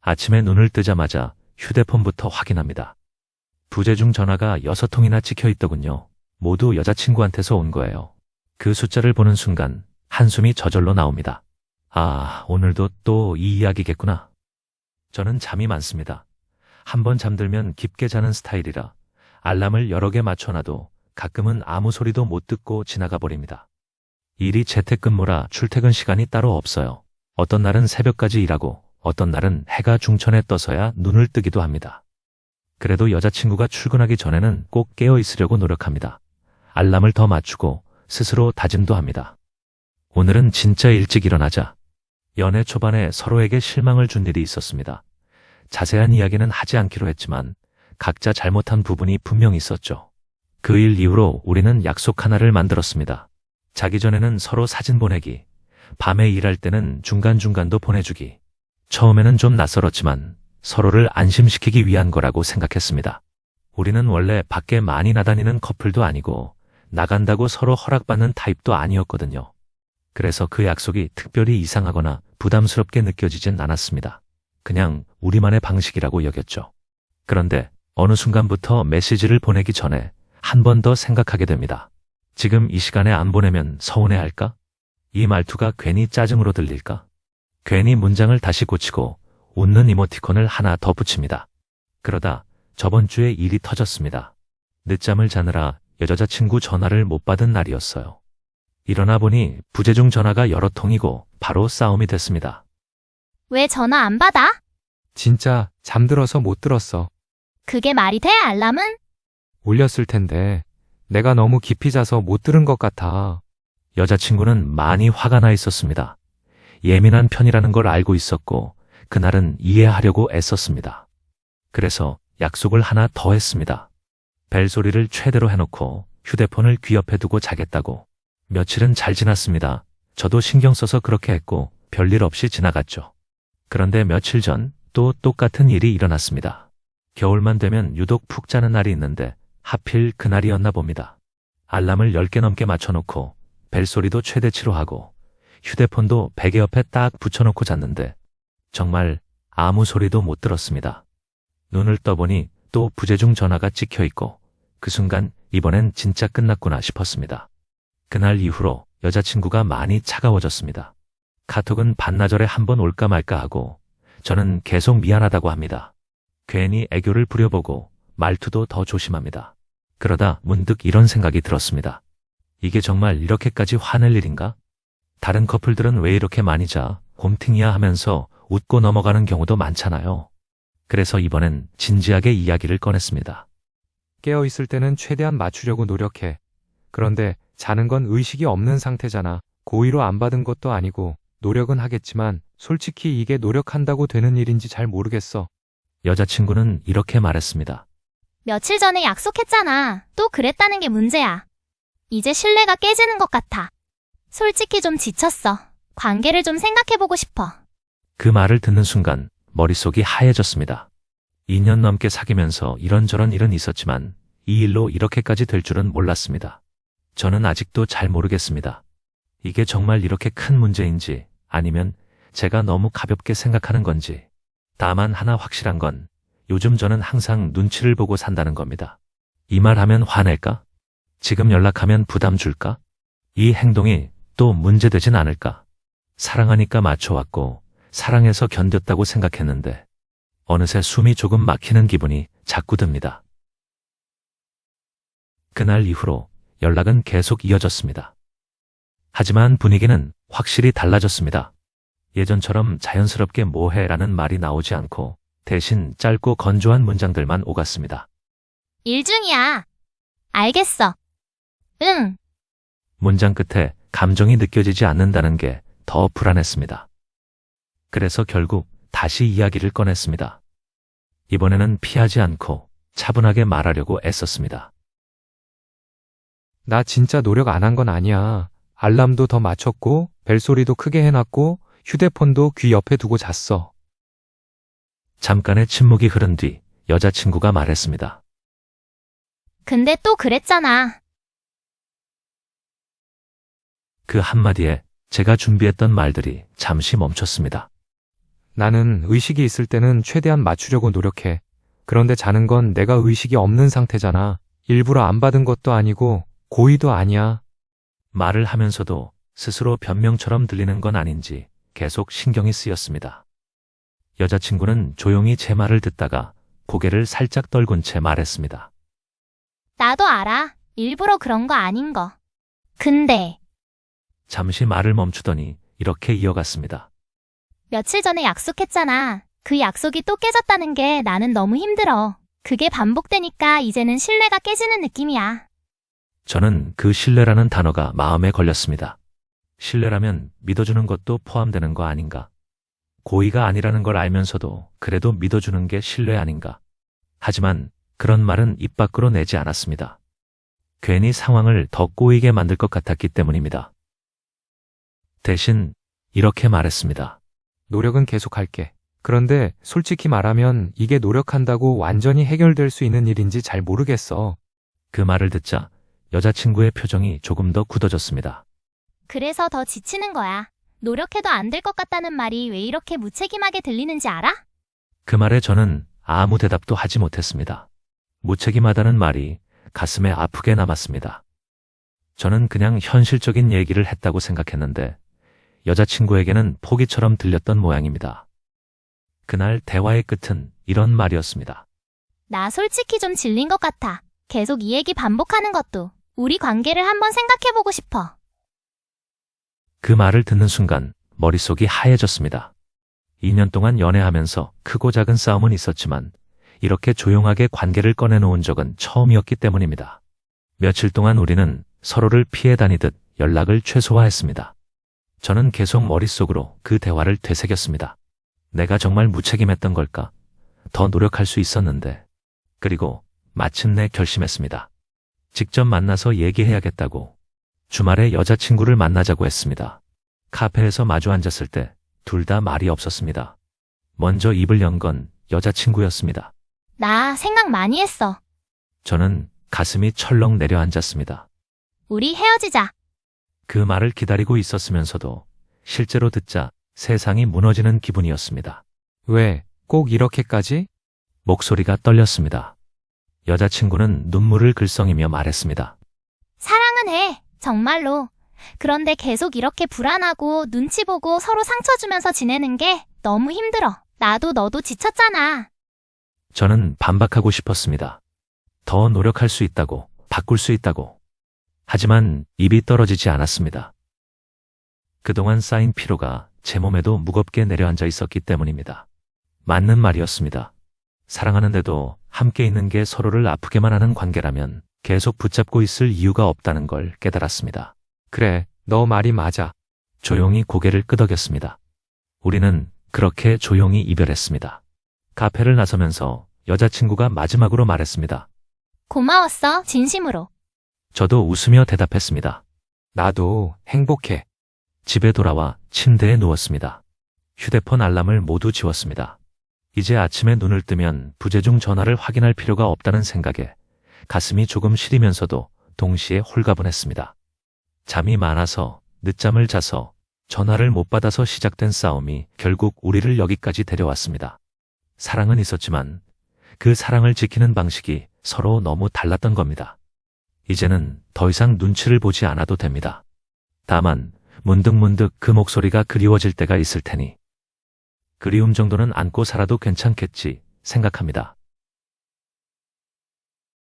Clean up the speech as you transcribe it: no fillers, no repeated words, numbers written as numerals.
아침에 눈을 뜨자마자 휴대폰부터 확인합니다. 부재중 전화가 6통이나 찍혀 있더군요. 모두 여자친구한테서 온 거예요. 그 숫자를 보는 순간 한숨이 저절로 나옵니다. 아, 오늘도 또 이 이야기겠구나. 저는 잠이 많습니다. 한번 잠들면 깊게 자는 스타일이라 알람을 여러 개 맞춰놔도 가끔은 아무 소리도 못 듣고 지나가 버립니다. 일이 재택근무라 출퇴근 시간이 따로 없어요. 어떤 날은 새벽까지 일하고 어떤 날은 해가 중천에 떠서야 눈을 뜨기도 합니다. 그래도 여자친구가 출근하기 전에는 꼭 깨어 있으려고 노력합니다. 알람을 더 맞추고 스스로 다짐도 합니다. 오늘은 진짜 일찍 일어나자. 연애 초반에 서로에게 실망을 준 일이 있었습니다. 자세한 이야기는 하지 않기로 했지만 각자 잘못한 부분이 분명히 있었죠. 그 일 이후로 우리는 약속 하나를 만들었습니다. 자기 전에는 서로 사진 보내기, 밤에 일할 때는 중간중간도 보내주기. 처음에는 좀 낯설었지만 서로를 안심시키기 위한 거라고 생각했습니다. 우리는 원래 밖에 많이 나다니는 커플도 아니고 나간다고 서로 허락받는 타입도 아니었거든요. 그래서 그 약속이 특별히 이상하거나 부담스럽게 느껴지진 않았습니다. 그냥 우리만의 방식이라고 여겼죠. 그런데 어느 순간부터 메시지를 보내기 전에 한 번 더 생각하게 됩니다. 지금 이 시간에 안 보내면 서운해할까? 이 말투가 괜히 짜증으로 들릴까? 괜히 문장을 다시 고치고 웃는 이모티콘을 하나 더 붙입니다. 그러다 저번 주에 일이 터졌습니다. 늦잠을 자느라 여자친구 전화를 못 받은 날이었어요. 일어나 보니 부재중 전화가 여러 통이고 바로 싸움이 됐습니다. 왜 전화 안 받아? 진짜 잠들어서 못 들었어. 그게 말이 돼, 알람은? 울렸을 텐데 내가 너무 깊이 자서 못 들은 것 같아. 여자친구는 많이 화가 나 있었습니다. 예민한 편이라는 걸 알고 있었고 그날은 이해하려고 애썼습니다. 그래서 약속을 하나 더 했습니다. 벨소리를 최대로 해놓고 휴대폰을 귀 옆에 두고 자겠다고. 며칠은 잘 지났습니다. 저도 신경 써서 그렇게 했고 별일 없이 지나갔죠. 그런데 며칠 전 또 똑같은 일이 일어났습니다. 겨울만 되면 유독 푹 자는 날이 있는데 하필 그날이었나 봅니다. 알람을 10개 넘게 맞춰놓고 벨소리도 최대치로 하고 휴대폰도 베개 옆에 딱 붙여놓고 잤는데 정말 아무 소리도 못 들었습니다. 눈을 떠보니 또 부재중 전화가 찍혀 있고 그 순간 이번엔 진짜 끝났구나 싶었습니다. 그날 이후로 여자친구가 많이 차가워졌습니다. 카톡은 반나절에 한 번 올까 말까 하고 저는 계속 미안하다고 합니다. 괜히 애교를 부려보고 말투도 더 조심합니다. 그러다 문득 이런 생각이 들었습니다. 이게 정말 이렇게까지 화낼 일인가? 다른 커플들은 왜 이렇게 많이 자? 곰팅이야 하면서 웃고 넘어가는 경우도 많잖아요. 그래서 이번엔 진지하게 이야기를 꺼냈습니다. 깨어있을 때는 최대한 맞추려고 노력해. 그런데 자는 건 의식이 없는 상태잖아. 고의로 안 받은 것도 아니고 노력은 하겠지만 솔직히 이게 노력한다고 되는 일인지 잘 모르겠어. 여자친구는 이렇게 말했습니다. 며칠 전에 약속했잖아. 또 그랬다는 게 문제야. 이제 신뢰가 깨지는 것 같아. 솔직히 좀 지쳤어. 관계를 좀 생각해보고 싶어. 그 말을 듣는 순간 머릿속이 하얘졌습니다. 2년 넘게 사귀면서 이런저런 일은 있었지만 이 일로 이렇게까지 될 줄은 몰랐습니다. 저는 아직도 잘 모르겠습니다. 이게 정말 이렇게 큰 문제인지 아니면 제가 너무 가볍게 생각하는 건지. 다만 하나 확실한 건 요즘 저는 항상 눈치를 보고 산다는 겁니다. 이 말 하면 화낼까? 지금 연락하면 부담 줄까? 이 행동이 또 문제되진 않을까? 사랑하니까 맞춰왔고 사랑해서 견뎠다고 생각했는데 어느새 숨이 조금 막히는 기분이 자꾸 듭니다. 그날 이후로 연락은 계속 이어졌습니다. 하지만 분위기는 확실히 달라졌습니다. 예전처럼 자연스럽게 뭐해라는 말이 나오지 않고 대신 짧고 건조한 문장들만 오갔습니다. 일 중이야. 알겠어. 응. 문장 끝에 감정이 느껴지지 않는다는 게 더 불안했습니다. 그래서 결국 다시 이야기를 꺼냈습니다. 이번에는 피하지 않고 차분하게 말하려고 애썼습니다. 나 진짜 노력 안 한 건 아니야. 알람도 더 맞췄고 벨소리도 크게 해놨고 휴대폰도 귀 옆에 두고 잤어. 잠깐의 침묵이 흐른 뒤 여자친구가 말했습니다. 근데 또 그랬잖아. 그 한마디에 제가 준비했던 말들이 잠시 멈췄습니다. 나는 의식이 있을 때는 최대한 맞추려고 노력해. 그런데 자는 건 내가 의식이 없는 상태잖아. 일부러 안 받은 것도 아니고 고의도 아니야. 말을 하면서도 스스로 변명처럼 들리는 건 아닌지 계속 신경이 쓰였습니다. 여자친구는 조용히 제 말을 듣다가 고개를 살짝 떨군 채 말했습니다. 나도 알아. 일부러 그런 거 아닌 거. 근데 잠시 말을 멈추더니 이렇게 이어갔습니다. 며칠 전에 약속했잖아. 그 약속이 또 깨졌다는 게 나는 너무 힘들어. 그게 반복되니까 이제는 신뢰가 깨지는 느낌이야. 저는 그 신뢰라는 단어가 마음에 걸렸습니다. 신뢰라면 믿어주는 것도 포함되는 거 아닌가? 고의가 아니라는 걸 알면서도 그래도 믿어주는 게 신뢰 아닌가? 하지만 그런 말은 입 밖으로 내지 않았습니다. 괜히 상황을 더 꼬이게 만들 것 같았기 때문입니다. 대신 이렇게 말했습니다. 노력은 계속할게. 그런데 솔직히 말하면 이게 노력한다고 완전히 해결될 수 있는 일인지 잘 모르겠어. 그 말을 듣자 여자친구의 표정이 조금 더 굳어졌습니다. 그래서 더 지치는 거야. 노력해도 안 될 것 같다는 말이 왜 이렇게 무책임하게 들리는지 알아? 그 말에 저는 아무 대답도 하지 못했습니다. 무책임하다는 말이 가슴에 아프게 남았습니다. 저는 그냥 현실적인 얘기를 했다고 생각했는데 여자친구에게는 포기처럼 들렸던 모양입니다. 그날 대화의 끝은 이런 말이었습니다. 나 솔직히 좀 질린 것 같아. 계속 이 얘기 반복하는 것도 우리 관계를 한번 생각해보고 싶어. 그 말을 듣는 순간 머릿속이 하얘졌습니다. 2년 동안 연애하면서 크고 작은 싸움은 있었지만 이렇게 조용하게 관계를 꺼내놓은 적은 처음이었기 때문입니다. 며칠 동안 우리는 서로를 피해 다니듯 연락을 최소화했습니다. 저는 계속 머릿속으로 그 대화를 되새겼습니다. 내가 정말 무책임했던 걸까? 더 노력할 수 있었는데. 그리고 마침내 결심했습니다. 직접 만나서 얘기해야겠다고. 주말에 여자친구를 만나자고 했습니다. 카페에서 마주 앉았을 때 둘 다 말이 없었습니다. 먼저 입을 연 건 여자친구였습니다. 나 생각 많이 했어. 저는 가슴이 철렁 내려앉았습니다. 우리 헤어지자. 그 말을 기다리고 있었으면서도 실제로 듣자 세상이 무너지는 기분이었습니다. 왜? 꼭 이렇게까지? 목소리가 떨렸습니다. 여자친구는 눈물을 글썽이며 말했습니다. 사랑은 해. 정말로. 그런데 계속 이렇게 불안하고 눈치 보고 서로 상처 주면서 지내는 게 너무 힘들어. 나도 너도 지쳤잖아. 저는 반박하고 싶었습니다. 더 노력할 수 있다고, 바꿀 수 있다고. 하지만 입이 떨어지지 않았습니다. 그동안 쌓인 피로가 제 몸에도 무겁게 내려앉아 있었기 때문입니다. 맞는 말이었습니다. 사랑하는데도 함께 있는 게 서로를 아프게만 하는 관계라면 계속 붙잡고 있을 이유가 없다는 걸 깨달았습니다. 그래, 너 말이 맞아. 조용히 고개를 끄덕였습니다. 우리는 그렇게 조용히 이별했습니다. 카페를 나서면서 여자친구가 마지막으로 말했습니다. 고마웠어. 진심으로. 저도 웃으며 대답했습니다. 나도 행복해. 집에 돌아와 침대에 누웠습니다. 휴대폰 알람을 모두 지웠습니다. 이제 아침에 눈을 뜨면 부재중 전화를 확인할 필요가 없다는 생각에 가슴이 조금 시리면서도 동시에 홀가분했습니다. 잠이 많아서, 늦잠을 자서, 전화를 못 받아서 시작된 싸움이 결국 우리를 여기까지 데려왔습니다. 사랑은 있었지만 그 사랑을 지키는 방식이 서로 너무 달랐던 겁니다. 이제는 더 이상 눈치를 보지 않아도 됩니다. 다만 문득문득 그 목소리가 그리워질 때가 있을 테니 그리움 정도는 안고 살아도 괜찮겠지 생각합니다.